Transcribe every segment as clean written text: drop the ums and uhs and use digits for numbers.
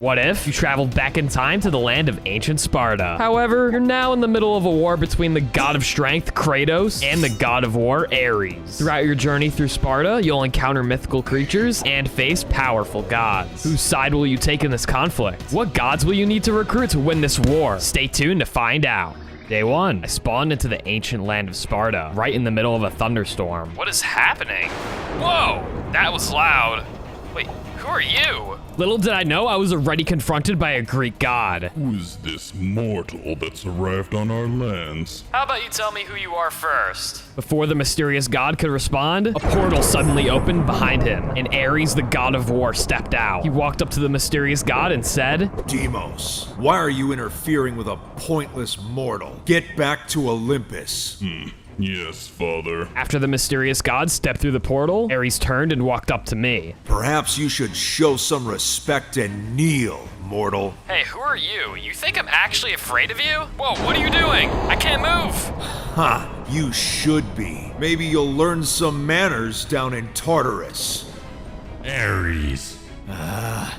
What if you traveled back in time to the land of ancient Sparta? However, you're now in the middle of a war between the god of strength, Kratos, and the god of war, Ares. Throughout your journey through Sparta, you'll encounter mythical creatures and face powerful gods. Whose side will you take in this conflict? What gods will you need to recruit to win this war? Stay tuned to find out. Day 1, I spawned into the ancient land of Sparta, right in the middle of a thunderstorm. What is happening? Whoa, that was loud. Wait, who are you? Little did I know I was already confronted by a Greek god. Who is this mortal that's arrived on our lands? How about you tell me who you are first? Before the mysterious god could respond, a portal suddenly opened behind him, and Ares, the god of war, stepped out. He walked up to the mysterious god and said, Deimos, why are you interfering with a pointless mortal? Get back to Olympus. Yes, father. After the mysterious god stepped through the portal, Ares turned and walked up to me. Perhaps you should show some respect and kneel, mortal. Hey, who are you? You think I'm actually afraid of you? Whoa, what are you doing? I can't move. Huh, you should be. Maybe you'll learn some manners down in Tartarus. Ares.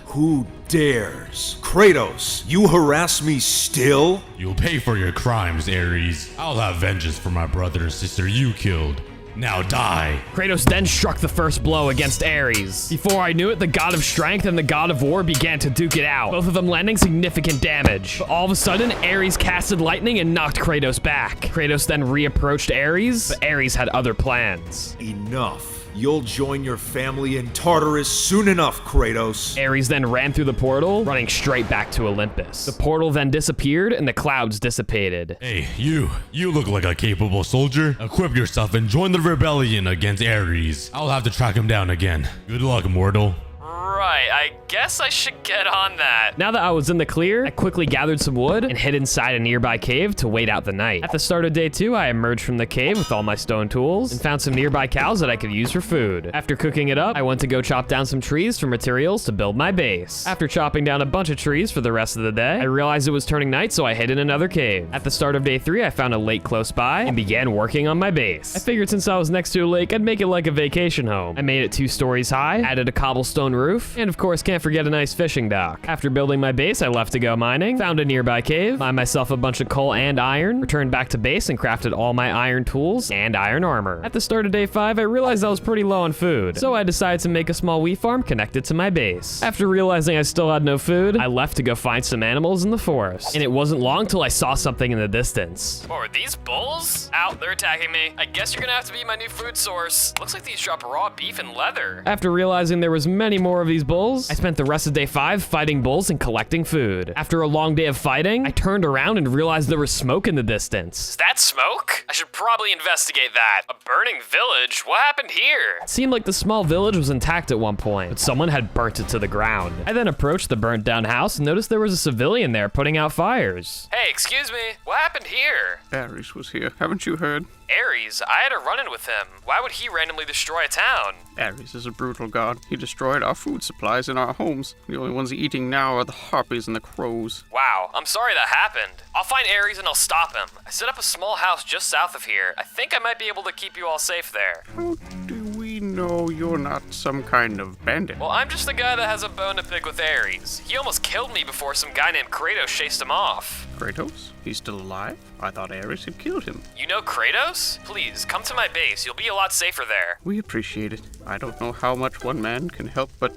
Who dares? Kratos, you harass me still? You'll pay for your crimes, Ares. I'll have vengeance for my brother and sister you killed. Now die. Kratos then struck the first blow against Ares. Before I knew it, the god of strength and the god of war began to duke it out, both of them landing significant damage. But all of a sudden, Ares casted lightning and knocked Kratos back. Kratos then reapproached Ares, but Ares had other plans. Enough. You'll join your family in Tartarus soon enough, Kratos. Ares then ran through the portal, running straight back to Olympus. The portal then disappeared and the clouds dissipated. Hey, you look like a capable soldier. Equip yourself and join the rebellion against Ares. I'll have to track him down again. Good luck, mortal. Right, I guess I should get on that. Now that I was in the clear, I quickly gathered some wood and hid inside a nearby cave to wait out the night. At the start of day 2, I emerged from the cave with all my stone tools and found some nearby cows that I could use for food. After cooking it up, I went to go chop down some trees for materials to build my base. After chopping down a bunch of trees for the rest of the day, I realized it was turning night, so I hid in another cave. At the start of day 3, I found a lake close by and began working on my base. I figured since I was next to a lake, I'd make it like a vacation home. I made it 2 stories high, added a cobblestone roof, and of course can't forget a nice fishing dock. After building my base, I left to go mining, found a nearby cave, mined myself a bunch of coal and iron, returned back to base and crafted all my iron tools and iron armor. At the start of day 5, I realized I was pretty low on food, so I decided to make a small wheat farm connected to my base. After realizing I still had no food, I left to go find some animals in the forest, and it wasn't long till I saw something in the distance. Oh, are these bulls? Ow, they're attacking me. I guess you're gonna have to be my new food source. Looks like these drop raw beef and leather. After realizing there was many more of these bulls, I spent the rest of day 5 fighting bulls and collecting food. After a long day of fighting, I turned around and realized there was smoke in the distance. Is that smoke? I should probably investigate that. A burning village? What happened here? It seemed like the small village was intact at one point, but someone had burnt it to the ground. I then approached the burnt down house and noticed there was a civilian there putting out fires. Hey, excuse me, what happened here? Ares was here, haven't you heard? Ares? I had a run-in with him. Why would he randomly destroy a town? Ares is a brutal god. He destroyed our food supplies in our homes. The only ones eating now are the harpies and the crows. Wow, I'm sorry that happened. I'll find Ares and I'll stop him. I set up a small house just south of here. I think I might be able to keep you all safe there. How do we know you're not some kind of bandit? Well, I'm just the guy that has a bone to pick with Ares. He almost killed me before some guy named Kratos chased him off. Kratos? He's still alive? I thought Ares had killed him. You know Kratos? Please, come to my base. You'll be a lot safer there. We appreciate it. I don't know how much one man can help, but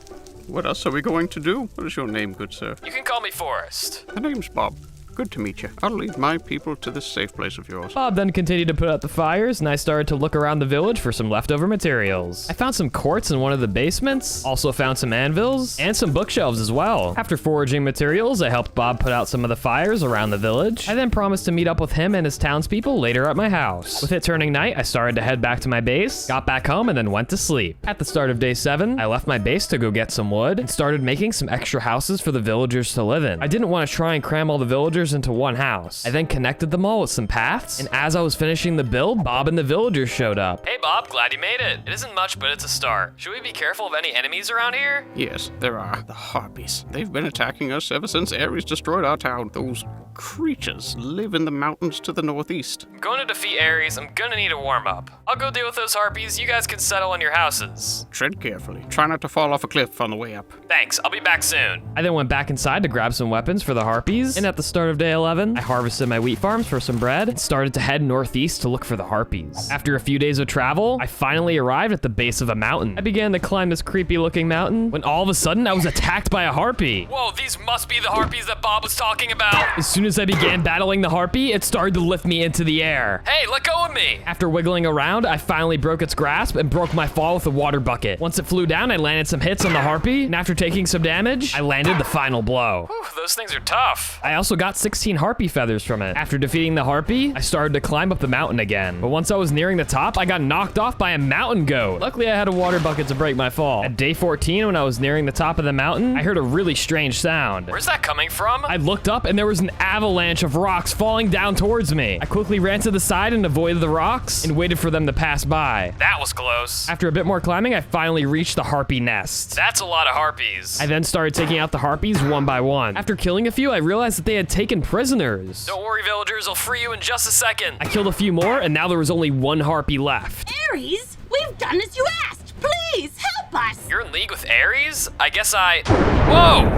what else are we going to do? What is your name, good sir? You can call me Forrest. My name's Bob. Good to meet you. I'll lead my people to this safe place of yours. Bob then continued to put out the fires, and I started to look around the village for some leftover materials. I found some quartz in one of the basements, also found some anvils, and some bookshelves as well. After foraging materials, I helped Bob put out some of the fires around the village. I then promised to meet up with him and his townspeople later at my house. With it turning night, I started to head back to my base, got back home, and then went to sleep. At the start of day 7, I left my base to go get some wood, and started making some extra houses for the villagers to live in. I didn't want to try and cram all the villagers villagers into one house. I then connected them all with some paths, and as I was finishing the build, Bob and the villagers showed up. Hey Bob, glad you made it. It isn't much, but it's a start. Should we be careful of any enemies around here? Yes, there are. The harpies. They've been attacking us ever since Ares destroyed our town. Those creatures live in the mountains to the northeast. I'm going to defeat Ares. I'm gonna need a warm-up. I'll go deal with those harpies. You guys can settle in your houses. Tread carefully. Try not to fall off a cliff on the way up. Thanks, I'll be back soon. I then went back inside to grab some weapons for the harpies, and at the start of day 11, I harvested my wheat farms for some bread and started to head northeast to look for the harpies. After a few days of travel, I finally arrived at the base of a mountain. I began to climb this creepy looking mountain when all of a sudden I was attacked by a harpy. Whoa, these must be the harpies that Bob was talking about. As soon as I began battling the harpy, it started to lift me into the air. Hey, let go of me. After wiggling around, I finally broke its grasp and broke my fall with a water bucket. Once it flew down, I landed some hits on the harpy, and after taking some damage, I landed the final blow. Whew, those things are tough. I also got 16 harpy feathers from it. After defeating the harpy, I started to climb up the mountain again. But once I was nearing the top, I got knocked off by a mountain goat. Luckily, I had a water bucket to break my fall. At day 14, when I was nearing the top of the mountain, I heard a really strange sound. Where's that coming from? I looked up and there was an avalanche of rocks falling down towards me. I quickly ran to the side and avoided the rocks and waited for them to pass by. That was close. After a bit more climbing, I finally reached the harpy nest. That's a lot of harpies. I then started taking out the harpies one by one. After killing a few, I realized that they had taken prisoners. Don't worry, villagers, I'll free you in just a second. I killed a few more, and now there was only one harpy left. Ares, we've done as you asked. Please, help us. You're in league with Ares? I guess Whoa!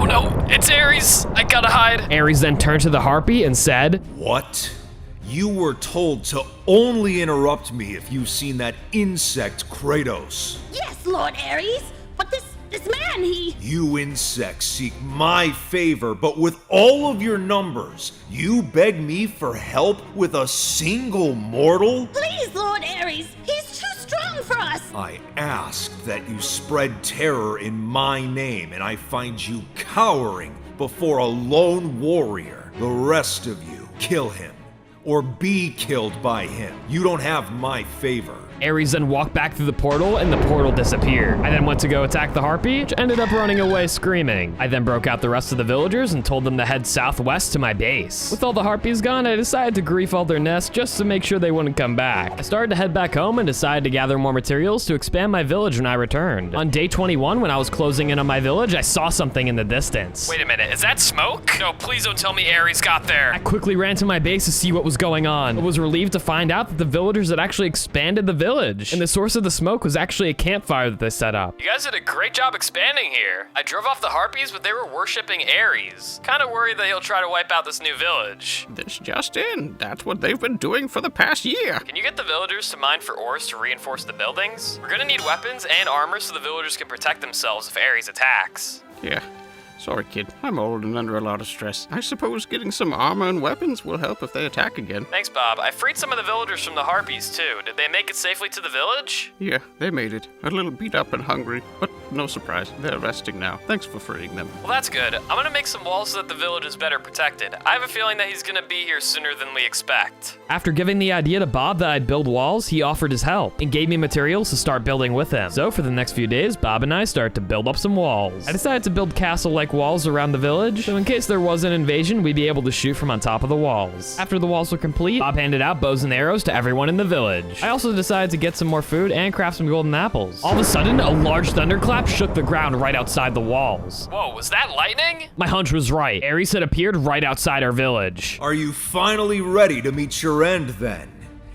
Oh no, it's Ares. I gotta hide. Ares then turned to the harpy and said, What? You were told to only interrupt me if you've seen that insect Kratos. Yes, Lord Ares, but this man, he... You insects seek my favor, but with all of your numbers, you beg me for help with a single mortal? Please, Lord Ares, he's too strong for us. I asked that you spread terror in my name, and I find you cowering before a lone warrior. The rest of you, kill him, or be killed by him. You don't have my favor. Ares then walked back through the portal, and the portal disappeared. I then went to go attack the harpy, which ended up running away screaming. I then broke out the rest of the villagers and told them to head southwest to my base. With all the harpies gone, I decided to grief all their nests just to make sure they wouldn't come back. I started to head back home and decided to gather more materials to expand my village when I returned. On day 21, when I was closing in on my village, I saw something in the distance. Wait a minute, is that smoke? No, please don't tell me Ares got there. I quickly ran to my base to see what was going on. I was relieved to find out that the villagers had actually expanded the village. And the source of the smoke was actually a campfire that they set up. You guys did a great job expanding here. I drove off the harpies, but they were worshiping Ares. Kind of worried that he'll try to wipe out this new village. This just in. That's what they've been doing for the past year. Can you get the villagers to mine for ores to reinforce the buildings? We're gonna need weapons and armor so the villagers can protect themselves if Ares attacks. Yeah. Sorry, kid. I'm old and under a lot of stress. I suppose getting some armor and weapons will help if they attack again. Thanks, Bob. I freed some of the villagers from the harpies, too. Did they make it safely to the village? Yeah, they made it. A little beat up and hungry, but no surprise. They're resting now. Thanks for freeing them. Well, that's good. I'm gonna make some walls so that the village is better protected. I have a feeling that he's gonna be here sooner than we expect. After giving the idea to Bob that I'd build walls, he offered his help and gave me materials to start building with him. So for the next few days, Bob and I started to build up some walls. I decided to build castle-like walls around the village, so in case there was an invasion, we'd be able to shoot from on top of the walls. After the walls were complete, Bob handed out bows and arrows to everyone in the village. I also decided to get some more food and craft some golden apples. All of a sudden, a large thunderclap shook the ground right outside the walls. Whoa, was that lightning? My hunch was right. Ares had appeared right outside our village. Are you finally ready to meet your end, then?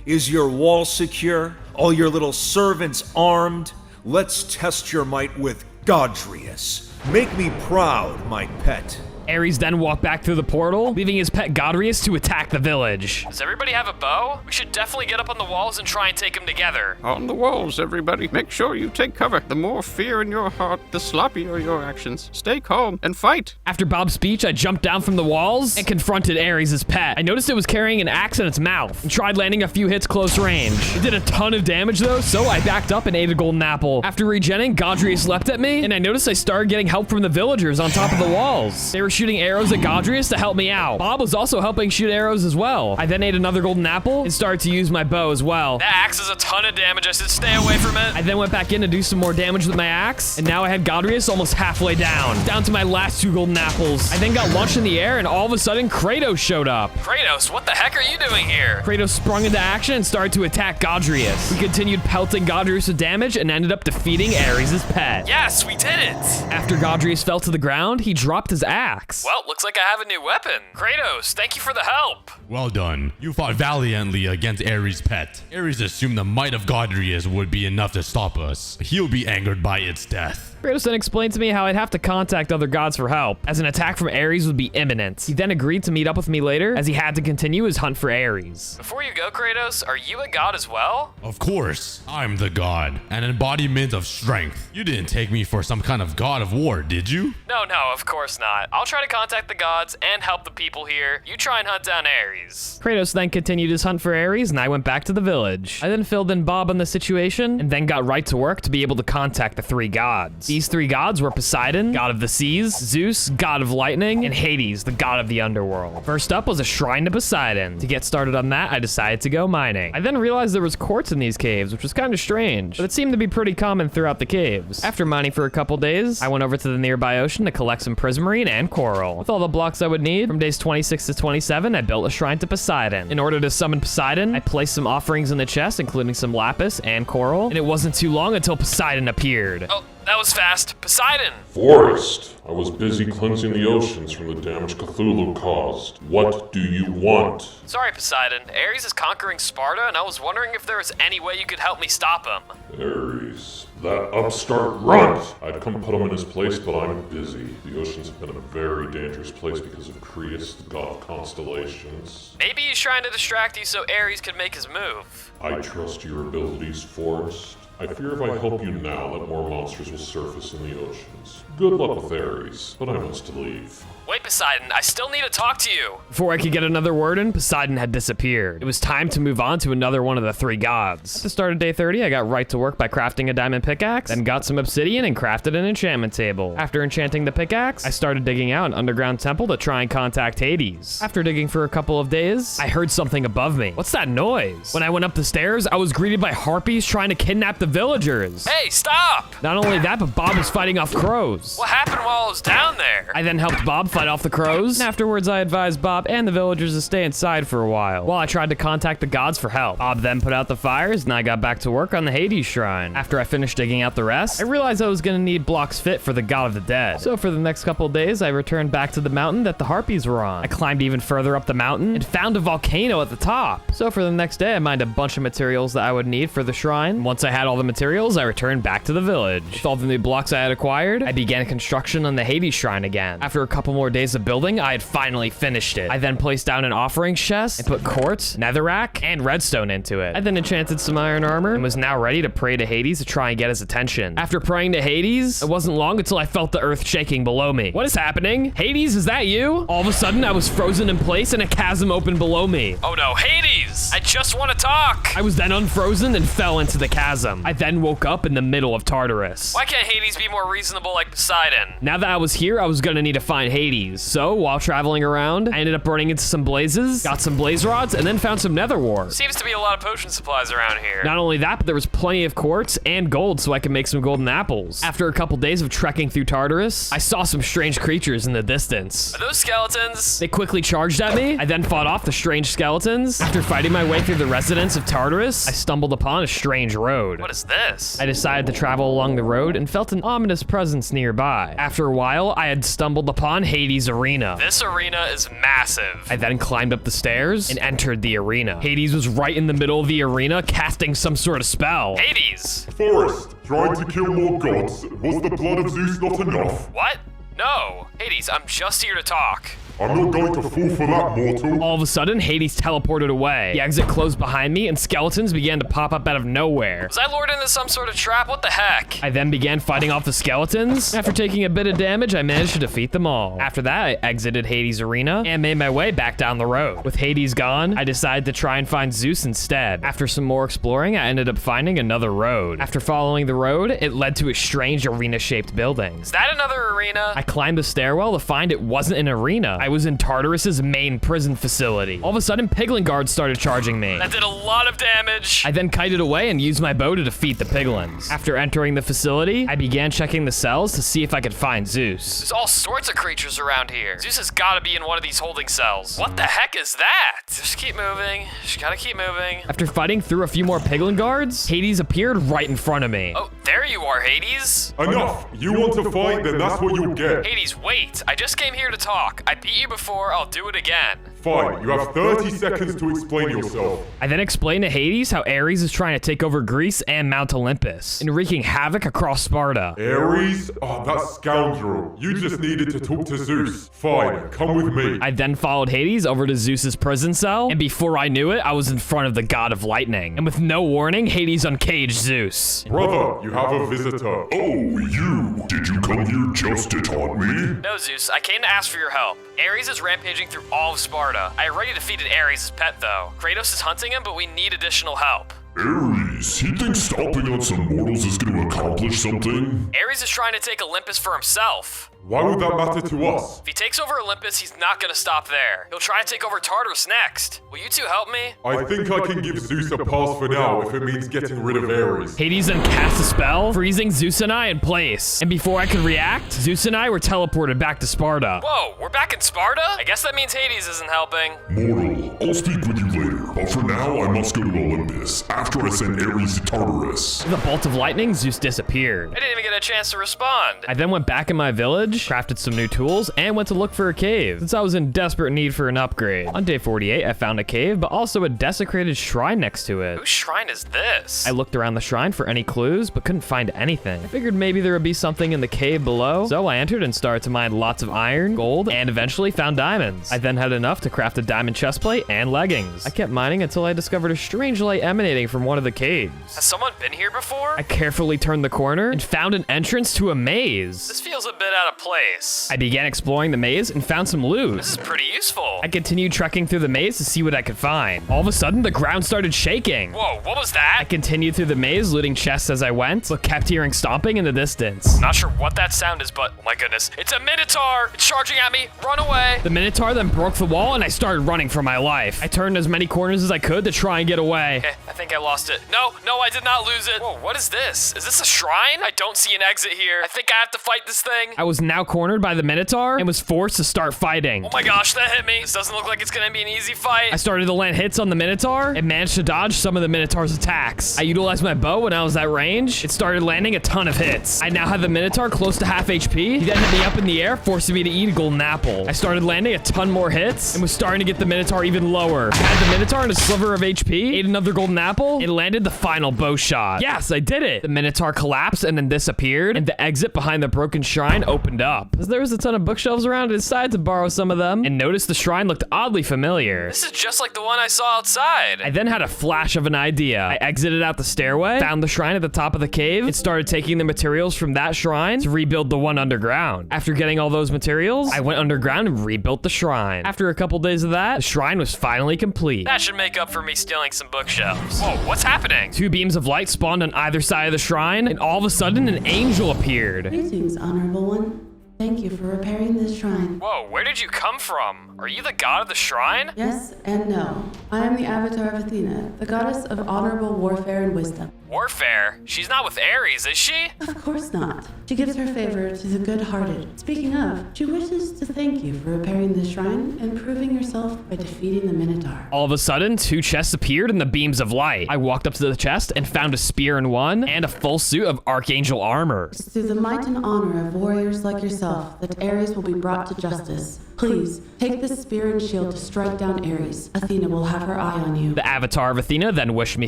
Is your wall secure? All your little servants armed? Let's test your might with Godrius. Make me proud, my pet. Ares then walked back through the portal, leaving his pet Godrius to attack the village. Does everybody have a bow? We should definitely get up on the walls and try and take them together. On the walls, everybody. Make sure you take cover. The more fear in your heart, the sloppier your actions. Stay calm and fight. After Bob's speech, I jumped down from the walls and confronted Ares' pet. I noticed it was carrying an axe in its mouth and tried landing a few hits close range. It did a ton of damage though, so I backed up and ate a golden apple. After regenning, Godrius leapt at me, and I noticed I started getting help from the villagers on top of the walls. They were shooting arrows at Godrius to help me out. Bob was also helping shoot arrows as well. I then ate another golden apple and started to use my bow as well. That axe is a ton of damage. I should stay away from it. I then went back in to do some more damage with my axe, and now I had Godrius almost halfway down to my last 2 golden apples. I then got launched in the air, and all of a sudden, Kratos showed up. Kratos, what the heck are you doing here? Kratos sprung into action and started to attack Godrius. We continued pelting Godrius with damage and ended up defeating Ares' pet. Yes, we did it! After Godrius fell to the ground, he dropped his axe. Well, looks like I have a new weapon. Kratos, thank you for the help. Well done. You fought valiantly against Ares' pet. Ares assumed the might of Godrius would be enough to stop us. He'll be angered by its death. Kratos then explained to me how I'd have to contact other gods for help, as an attack from Ares would be imminent. He then agreed to meet up with me later, as he had to continue his hunt for Ares. Before you go, Kratos, are you a god as well? Of course. I'm the god, an embodiment of strength. You didn't take me for some kind of god of war, did you? No, of course not. I'll try to contact the gods and help the people here. You try and hunt down Ares. Kratos then continued his hunt for Ares, and I went back to the village. I then filled in Bob on the situation, and then got right to work to be able to contact the 3 gods. These 3 gods were Poseidon, god of the seas, Zeus, god of lightning, and Hades, the god of the underworld. First up was a shrine to Poseidon. To get started on that, I decided to go mining. I then realized there was quartz in these caves, which was kind of strange, but it seemed to be pretty common throughout the caves. After mining for a couple days, I went over to the nearby ocean to collect some prismarine and coral. With all the blocks I would need, from days 26 to 27, I built a shrine to Poseidon. In order to summon Poseidon, I placed some offerings in the chest, including some lapis and coral, and it wasn't too long until Poseidon appeared. Oh, that was fast. Poseidon! Forrest, I was busy cleansing the oceans from the damage Cthulhu caused. What do you want? Sorry, Poseidon. Ares is conquering Sparta, and I was wondering if there was any way you could help me stop him. Ares, that upstart runt! I'd come put him in his place, but I'm busy. The oceans have been a very dangerous place because of Crius, the god of constellations. Maybe he's trying to distract you so Ares could make his move. I trust your abilities, Forrest. I fear if I help you now that more monsters will surface in the oceans. Good luck with Ares, but I must leave. Wait, Poseidon, I still need to talk to you. Before I could get another word in, Poseidon had disappeared. It was time to move on to another one of the 3 gods. At the start of day 30, I got right to work by crafting a diamond pickaxe, then got some obsidian and crafted an enchantment table. After enchanting the pickaxe, I started digging out an underground temple to try and contact Hades. After digging for a couple of days, I heard something above me. What's that noise? When I went up the stairs, I was greeted by harpies trying to kidnap the villagers. Hey, stop! Not only that, but Bob was fighting off crows. What happened while I was down there? I then helped Bob fight off the crows, and afterwards I advised Bob and the villagers to stay inside for a while I tried to contact the gods for help. Bob then put out the fires, and I got back to work on the Hades shrine. After I finished digging out the rest, I realized I was gonna need blocks fit for the god of the dead. So for the next couple days, I returned back to the mountain that the harpies were on. I climbed even further up the mountain and found a volcano at the top. So for the next day, I mined a bunch of materials that I would need for the shrine. Once I had all the materials, I returned back to the village. With all the new blocks I had acquired, I began construction on the Hades shrine again. After a couple more days of building, I had finally finished it. I then placed down an offering chest and put quartz, netherrack, and redstone into it. I then enchanted some iron armor and was now ready to pray to Hades to try and get his attention. After praying to Hades, it wasn't long until I felt the earth shaking below me. What is happening? Hades, is that you? All of a sudden, I was frozen in place and a chasm opened below me. Oh no, Hades! I just want to talk! I was then unfrozen and fell into the chasm. I then woke up in the middle of Tartarus. Why can't Hades be more reasonable like Poseidon? Now that I was here, I was gonna need to find Hades. So, while traveling around, I ended up running into some blazes, got some blaze rods, and then found some nether wart. Seems to be a lot of potion supplies around here. Not only that, but there was plenty of quartz and gold so I could make some golden apples. After a couple days of trekking through Tartarus, I saw some strange creatures in the distance. Are those skeletons? They quickly charged at me. I then fought off the strange skeletons. After fighting my way through the residence of Tartarus, I stumbled upon a strange road. What is this? I decided to travel along the road and felt an ominous presence nearby. After a while, I had stumbled upon Hades' arena. This arena is massive. I then climbed up the stairs and entered the arena. Hades was right in the middle of the arena, casting some sort of spell. Hades! Forrest, trying to kill more gods. Was the blood of Zeus not enough? What? No. Hades, I'm just here to talk. I'm not going to fall for that, mortal. All of a sudden, Hades teleported away. The exit closed behind me, and skeletons began to pop up out of nowhere. Was I lured into some sort of trap? What the heck? I then began fighting off the skeletons. After taking a bit of damage, I managed to defeat them all. After that, I exited Hades' arena and made my way back down the road. With Hades gone, I decided to try and find Zeus instead. After some more exploring, I ended up finding another road. After following the road, it led to a strange arena-shaped building. Is that another arena? I climbed the stairwell to find it wasn't an arena. I was in Tartarus's main prison facility. All of a sudden, piglin guards started charging me. That did a lot of damage. I then kited away and used my bow to defeat the piglins. After entering the facility, I began checking the cells to see if I could find Zeus. There's all sorts of creatures around here. Zeus has got to be in one of these holding cells. What the heck is that? Just keep moving. Just gotta keep moving. After fighting through a few more piglin guards, Hades appeared right in front of me. Oh, there you are, Hades. Enough! You want to fight, then that's what you'll get. Hades, wait. I just came here to talk. I beat you before, I'll do it again. Fine, you have 30 seconds to explain yourself. I then explained to Hades how Ares is trying to take over Greece and Mount Olympus, and wreaking havoc across Sparta. Ares? Oh, that scoundrel. You just needed to talk to Zeus. Fine, come with me. I then followed Hades over to Zeus's prison cell, and before I knew it, I was in front of the god of lightning. And with no warning, Hades uncaged Zeus. Brother, you have a visitor. Oh, you. Did you come here just to taunt me? No, Zeus, I came to ask for your help. Ares is rampaging through all of Sparta. I already defeated Ares' pet, though. Kratos is hunting him, but we need additional help. Ares, he thinks stomping on some mortals is going to accomplish something? Ares is trying to take Olympus for himself. Why would that matter to us? If he takes over Olympus, he's not gonna stop there. He'll try to take over Tartarus next. Will you two help me? I think I can give Zeus a pass for now if it means getting rid of Ares. Hades then cast a spell, freezing Zeus and I in place. And before I could react, Zeus and I were teleported back to Sparta. Whoa, we're back in Sparta? I guess that means Hades isn't helping. Mortal, I'll speak with you later, but for now I must go to Olympus, after I send Ares to Tartarus. With a bolt of lightning, Zeus disappeared. I didn't even get a chance to respond. I then went back in my village, crafted some new tools, and went to look for a cave, since I was in desperate need for an upgrade. On day 48, I found a cave, but also a desecrated shrine next to it. Whose shrine is this? I looked around the shrine for any clues, but couldn't find anything. I figured maybe there would be something in the cave below, so I entered and started to mine lots of iron, gold, and eventually found diamonds. I then had enough to craft a diamond chestplate and leggings. I kept mining until I discovered a strange light emanating from one of the caves. Has someone been here before? I carefully turned the corner and found an entrance to a maze. This feels a bit out of place. I began exploring the maze and found some loot. This is pretty useful. I continued trekking through the maze to see what I could find. All of a sudden, the ground started shaking. Whoa, what was that? I continued through the maze, looting chests as I went, but kept hearing stomping in the distance. I'm not sure what that sound is, but oh my goodness, it's a Minotaur! It's charging at me! Run away! The Minotaur then broke the wall and I started running for my life. I turned as many corners as I could to try and get away. Okay, I think I lost it. No, I did not lose it. Whoa, what is this? Is this a shrine? I don't see an exit here. I think I have to fight this thing. I was now cornered by the Minotaur and was forced to start fighting. Oh my gosh, that hit me. This doesn't look like it's gonna be an easy fight. I started to land hits on the Minotaur and managed to dodge some of the Minotaur's attacks. I utilized my bow when I was at range. It started landing a ton of hits. I now had the Minotaur close to half HP. He then hit me up in the air, forcing me to eat a golden apple. I started landing a ton more hits and was starting to get the Minotaur even lower. I had the Minotaur in a sliver of HP, ate another golden apple, and landed the final bow shot. Yes, I did it. The Minotaur collapsed and then disappeared, and the exit behind the broken shrine opened up. As there was a ton of bookshelves around, I decided to borrow some of them and noticed the shrine looked oddly familiar. This is just like the one I saw outside. I then had a flash of an idea. I exited out the stairway, found the shrine at the top of the cave, and started taking the materials from that shrine to rebuild the one underground. After getting all those materials, I went underground and rebuilt the shrine. After a couple days of that, the shrine was finally complete. That should make up for me stealing some bookshelves. Whoa, what's happening? Two beams of light spawned on either side of the shrine, and all of a sudden an angel appeared. Greetings, Honorable One. Thank you for repairing this shrine. Whoa, where did you come from? Are you the god of the shrine? Yes and no. I am the avatar of Athena, the goddess of honorable warfare and wisdom. Warfare? She's not with Ares, is she? Of course not. She gives her favor to the good-hearted. Speaking of, she wishes to thank you for repairing this shrine and proving yourself by defeating the Minotaur. All of a sudden, two chests appeared in the beams of light. I walked up to the chest and found a spear in one and a full suit of archangel armor. It's through the might and honor of warriors like yourself that Ares will be brought to justice. Please, take this spear and shield to strike down Ares. Athena will have her eye on you. The avatar of Athena then wished me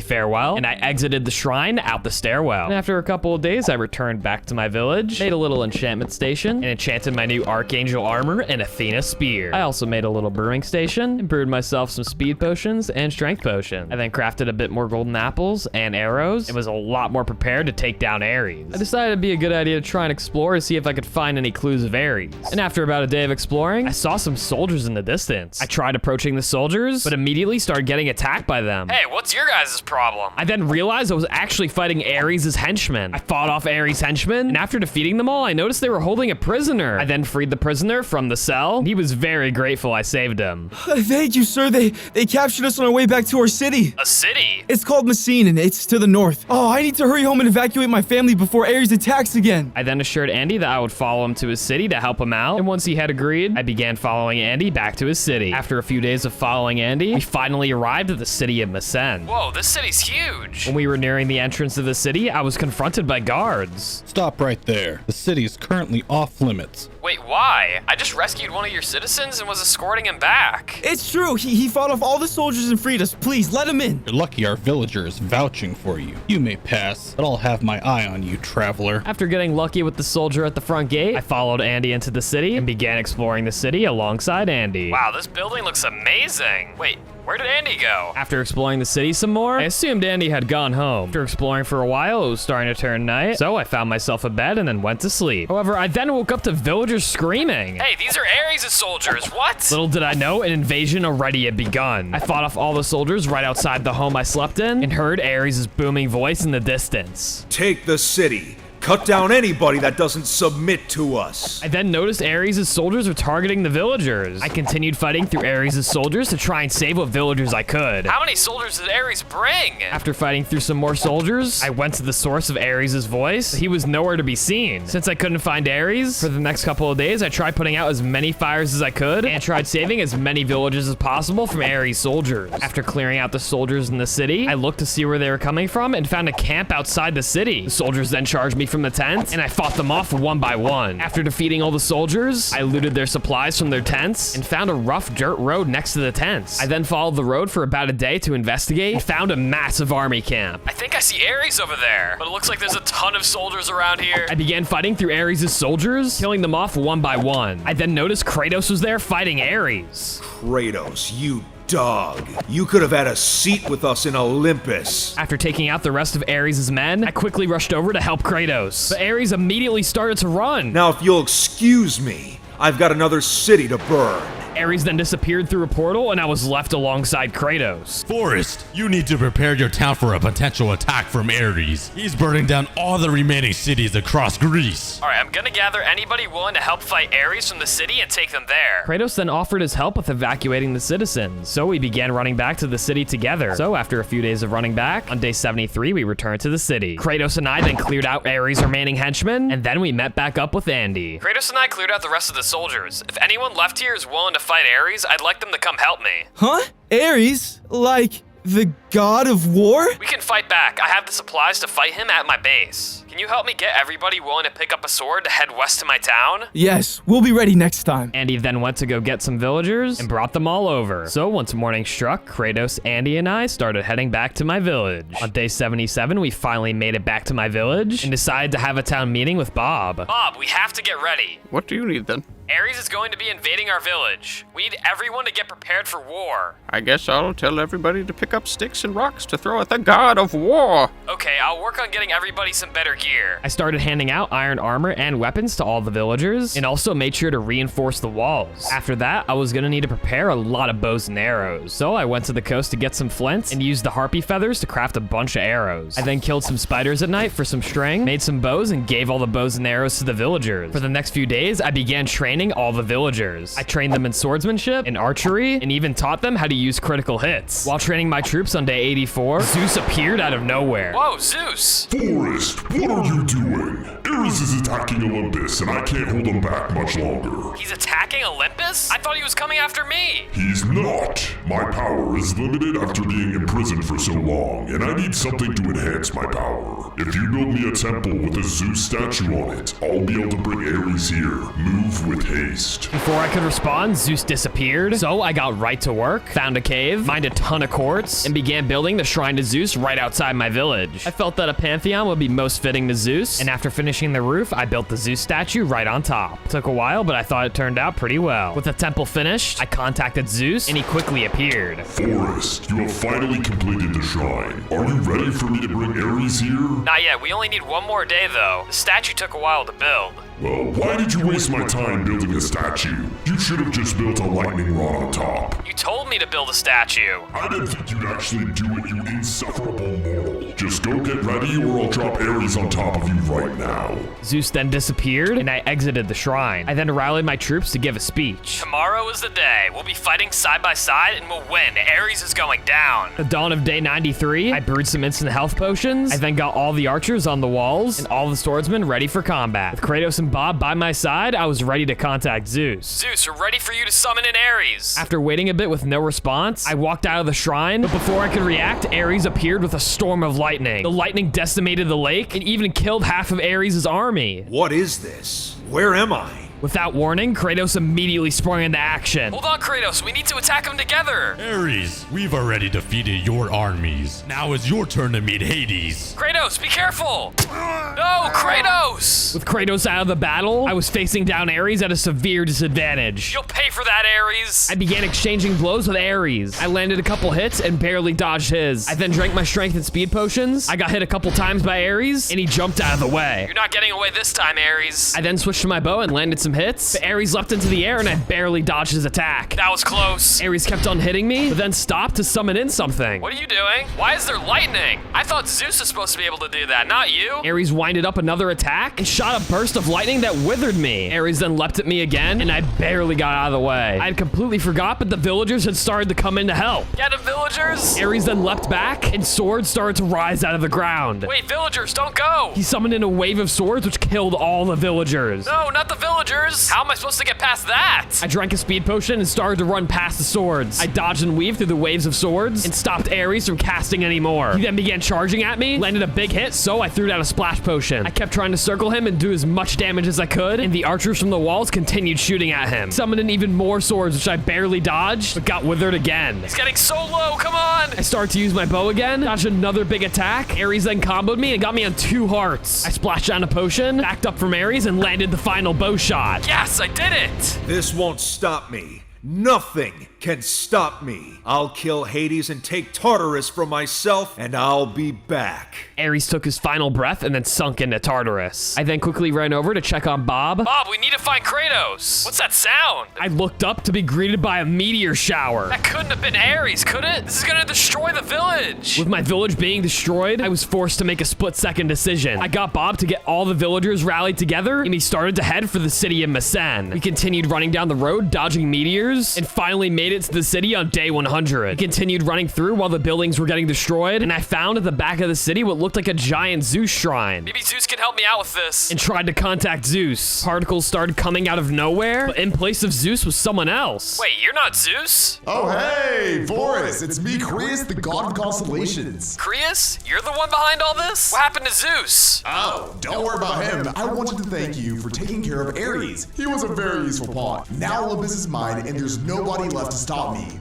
farewell, and I exited the shrine out the stairwell. And after a couple of days, I returned back to my village, made a little enchantment station, and enchanted my new archangel armor and Athena spear. I also made a little brewing station, and brewed myself some speed potions and strength potions. I then crafted a bit more golden apples and arrows, and was a lot more prepared to take down Ares. I decided it'd be a good idea to try and explore to see if I could find any clues of Ares. And after about a day of exploring, I saw some soldiers in the distance. I tried approaching the soldiers, but immediately started getting attacked by them. Hey, what's your guys' problem? I then realized I was actually fighting Ares' henchmen. I fought off Ares' henchmen, and after defeating them all, I noticed they were holding a prisoner. I then freed the prisoner from the cell, and he was very grateful I saved him. Thank you, sir. They captured us on our way back to our city. A city? It's called Messene, and it's to the north. Oh, I need to hurry home and evacuate my family before Ares attacks again. I then assured Andy that I would follow him to his city to help him out, and once he had agreed, I began following Andy back to his city. After a few days of following Andy, we finally arrived at the city of Messene. Whoa, this city's huge! When we were nearing the entrance of the city, I was confronted by guards. Stop right there. The city is currently off limits. Wait, why? I just rescued one of your citizens and was escorting him back. It's true. He fought off all the soldiers and freed us. Please, let him in. You're lucky our villager is vouching for you. You may pass, but I'll have my eye on you, traveler. After getting lucky with the soldier at the front gate, I followed Andy into the city and began exploring the city alongside Andy. Wow, this building looks amazing. Wait, where did Andy go? After exploring the city some more, I assumed Andy had gone home. After exploring for a while, it was starting to turn night, so I found myself a bed and then went to sleep. However, I then woke up to villagers screaming. Hey, these are Ares' soldiers, what? Little did I know, an invasion already had begun. I fought off all the soldiers right outside the home I slept in and heard Ares' booming voice in the distance. Take the city. Cut down anybody that doesn't submit to us. I then noticed Ares' soldiers were targeting the villagers. I continued fighting through Ares' soldiers to try and save what villagers I could. How many soldiers did Ares bring? After fighting through some more soldiers, I went to the source of Ares' voice. He was nowhere to be seen. Since I couldn't find Ares, for the next couple of days, I tried putting out as many fires as I could and tried saving as many villages as possible from Ares' soldiers. After clearing out the soldiers in the city, I looked to see where they were coming from and found a camp outside the city. The soldiers then charged me from the tent, and I fought them off one by one. After defeating all the soldiers, I looted their supplies from their tents and found a rough dirt road next to the tents. I then followed the road for about a day to investigate and found a massive army camp. I think I see Ares over there, but it looks like there's a ton of soldiers around here. I began fighting through Ares' soldiers, killing them off one by one. I then noticed Kratos was there fighting Ares. Kratos, you dog. You could have had a seat with us in Olympus. After taking out the rest of Ares' men, I quickly rushed over to help Kratos. But Ares immediately started to run. Now, if you'll excuse me, I've got another city to burn. Ares then disappeared through a portal, and I was left alongside Kratos. Forrest, you need to prepare your town for a potential attack from Ares. He's burning down all the remaining cities across Greece. All right, I'm gonna gather anybody willing to help fight Ares from the city and take them there. Kratos then offered his help with evacuating the citizens, so we began running back to the city together. So after a few days of running back, on day 73, we returned to the city. Kratos and I then cleared out Ares' remaining henchmen, and then we met back up with Andy. Kratos and I cleared out the rest of the soldiers. If anyone left here is willing to fight Ares, I'd like them to come help me. Huh? Ares? Like the god of war? We can fight back. I have the supplies to fight him at my base. Can you help me get everybody willing to pick up a sword to head west to my town? Yes, we'll be ready next time. Andy then went to go get some villagers and brought them all over. So once morning struck, Kratos, Andy, and I started heading back to my village. On day 77, we finally made it back to my village and decided to have a town meeting with Bob. Bob, we have to get ready. What do you need then? Ares is going to be invading our village. We need everyone to get prepared for war. I guess I'll tell everybody to pick up sticks and rocks to throw at the god of war. Okay, I'll work on getting everybody some better gear. I started handing out iron armor and weapons to all the villagers, and also made sure to reinforce the walls. After that, I was gonna need to prepare a lot of bows and arrows. So I went to the coast to get some flints and used the harpy feathers to craft a bunch of arrows. I then killed some spiders at night for some string, made some bows, and gave all the bows and arrows to the villagers. For the next few days, I began training all the villagers. I trained them in swordsmanship and archery, and even taught them how to use critical hits. While training my troops on day 84, Zeus appeared out of nowhere. Whoa, Zeus! Forrest, what are you doing? Ares is attacking Olympus, and I can't hold him back much longer. He's attacking Olympus? I thought he was coming after me. He's not. My power is limited after being imprisoned for so long, and I need something to enhance my power. If you build me a temple with a Zeus statue on it, I'll be able to bring Ares here. Move with haste. Before I could respond, Zeus disappeared, so I got right to work, found a cave, mined a ton of quartz, and began building the shrine to Zeus right outside my village. I felt that a pantheon would be most fitting to Zeus, and after finishing the roof, I built the Zeus statue right on top. It took a while, but I thought it turned out pretty well. With the temple finished, I contacted Zeus, and he quickly appeared. Forrest, you have finally completed the shrine. Are you ready for me to bring Ares here? Not yet, we only need one more day though. The statue took a while to build. Well, why did you waste my time building a statue? You should have just built a lightning rod on top. You told me to build a statue. I didn't think you'd actually do it, you insufferable mortal. Just go get ready or I'll drop Ares on top of you right now. Zeus then disappeared, and I exited the shrine. I then rallied my troops to give a speech. Tomorrow is the day. We'll be fighting side by side, and we'll win. Ares is going down. The dawn of day 93, I brewed some instant health potions. I then got all the archers on the walls, and all the swordsmen ready for combat. With Kratos and Bob by my side, I was ready to contact Zeus. Zeus, we're ready for you to summon in Ares. After waiting a bit with no response, I walked out of the shrine, but before I could react, Ares appeared with a storm of lightning. The lightning decimated the lake and even killed half of Ares' army. What is this? Where am I? Without warning, Kratos immediately sprung into action. Hold on, Kratos. We need to attack them together. Ares, we've already defeated your armies. Now it's your turn to meet Hades. Kratos, be careful. No, Kratos! With Kratos out of the battle, I was facing down Ares at a severe disadvantage. You'll pay for that, Ares. I began exchanging blows with Ares. I landed a couple hits and barely dodged his. I then drank my strength and speed potions. I got hit a couple times by Ares, and he jumped out of the way. You're not getting away this time, Ares. I then switched to my bow and landed some hits, but Ares leapt into the air and I barely dodged his attack. That was close. Ares kept on hitting me, but then stopped to summon in something. What are you doing? Why is there lightning? I thought Zeus was supposed to be able to do that, not you. Ares winded up another attack and shot a burst of lightning that withered me. Ares then leapt at me again, and I barely got out of the way. I had completely forgot, but the villagers had started to come in to help. Get him, villagers! Ares then leapt back, and swords started to rise out of the ground. Wait, villagers, don't go! He summoned in a wave of swords, which killed all the villagers. No, not the villagers! How am I supposed to get past that? I drank a speed potion and started to run past the swords. I dodged and weaved through the waves of swords and stopped Ares from casting anymore. He then began charging at me, landed a big hit, so I threw down a splash potion. I kept trying to circle him and do as much damage as I could, and the archers from the walls continued shooting at him. Summoned in even more swords, which I barely dodged, but got withered again. He's getting so low, come on! I started to use my bow again, dodged another big attack. Ares then comboed me and got me on 2 hearts. I splashed down a potion, backed up from Ares, and landed the final bow shot. Yes, I did it! This won't stop me. Nothing can stop me. I'll kill Hades and take Tartarus for myself, and I'll be back. Ares took his final breath and then sunk into Tartarus. I then quickly ran over to check on Bob. Bob, we need to find Kratos. What's that sound? I looked up to be greeted by a meteor shower. That couldn't have been Ares, could it? This is gonna destroy the village. With my village being destroyed, I was forced to make a split-second decision. I got Bob to get all the villagers rallied together, and we started to head for the city of Messene. We continued running down the road, dodging meteors, and finally made it to the city on day 100. We continued running through while the buildings were getting destroyed, and I found at the back of the city what looked like a giant Zeus shrine. Maybe Zeus can help me out with this. And tried to contact Zeus. Particles started coming out of nowhere, but in place of Zeus was someone else. Wait, you're not Zeus? Oh, hey, Forrest, it's me, Crius, the god of constellations. Crius? You're the one behind all this? What happened to Zeus? Oh, don't worry about him. I wanted to thank you for taking care of Ares. He was a very useful pawn. Now Olympus is mine, and there's nobody left to stop me.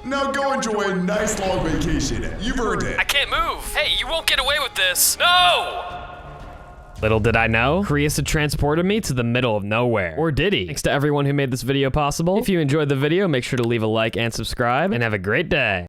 Now go enjoy a nice long vacation. You've earned it. I can't move. Hey, you won't get away with this. No! Little did I know, Crius had transported me to the middle of nowhere. Or did he? Thanks to everyone who made this video possible. If you enjoyed the video, make sure to leave a like and subscribe, and have a great day.